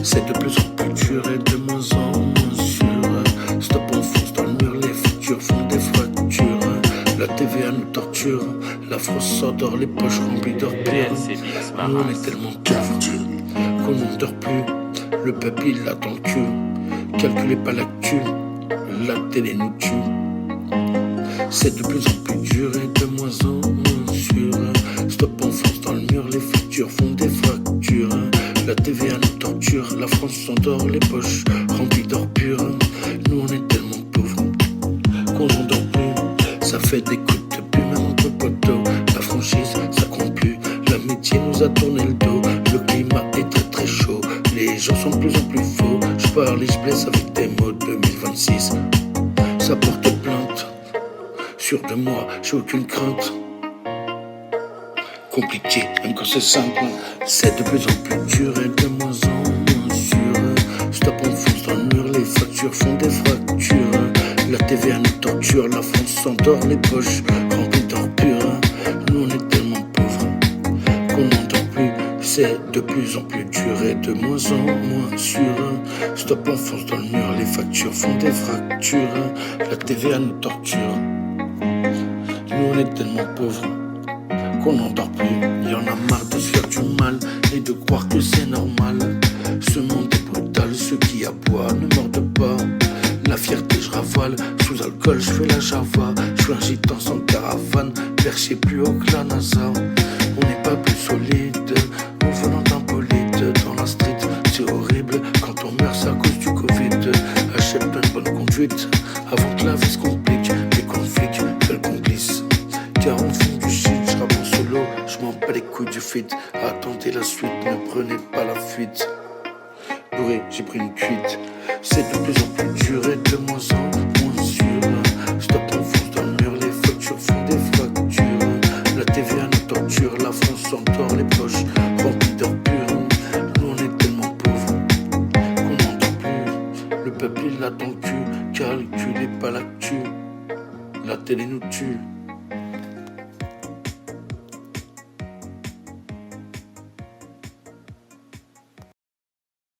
C'est de plus en plus dur et de moins en moins sûr. Stop, on fonce dans le mur, les futurs font des fractures. La TVA nous torture, la France s'endort, les poches remplies d'or pur. Nous on est tellement perdus qu'on n'en dort plus. Le peuple il attend le cul. Calculez pas l'actu, la télé nous tue. C'est de plus en plus dur et de moins en moins sûr. Stop, on fonce dans le mur, les futurs font des fractures. La TVA nous torture, la France s'endort, les poches remplies d'or pur. Nous on est tellement pauvres qu'on n'en dort plus. Ça fait des coups de pub même entre poteaux. La franchise ça compte plus, l'amitié nous a tourné le dos. Le climat est très très chaud, les gens sont de plus en plus faux. Je parle et je blesse avec des mots 2026. Ça porte plainte, sûr de moi, j'ai aucune crainte. Compliqué, même quand c'est simple. C'est de plus en plus dur et de moins en moins sûr. Stop, on fonce dans le mur, les factures font des fractures. La TVA nous torture, la France s'endort, les poches remplies d'or pur. Nous on est tellement pauvres qu'on n'en dort plus. C'est de plus en plus dur et de moins en moins sûr. Stop, on fonce dans le mur, les factures font des fractures. La TVA nous torture. Nous on est tellement pauvres qu'on n'en dort plus. Il y en a marre de se faire du mal et de croire que c'est normal. Ce monde est brutal, ceux qui aboient ne mordent pas. La fierté je ravale, sous alcool je fais la java. Je suis un gitan sans caravane, perché plus haut que la NASA. On n'est pas plus solide, en venant d'un bolide. Dans la street, c'est horrible, quand on meurt c'est à cause du Covid. Achète plein de bonne conduite, avant que la vie se complique. Les conflits veulent qu'on glisse, car on fume du shit. Je m'en bats les couilles du feat. Attendez la suite, ne prenez pas la fuite. Bourré, j'ai pris une cuite. C'est de plus en plus dur et de moins en moins sûr. Stop, on fonce dans le mur, les factures font des fractures. La TVA nous torture, la France s'endort, les poches remplies d'or pur. Nous on est tellement pauvres qu'on n'en dort plus. Le peuple il attend le cul, calculez pas l'actu. La télé nous tue.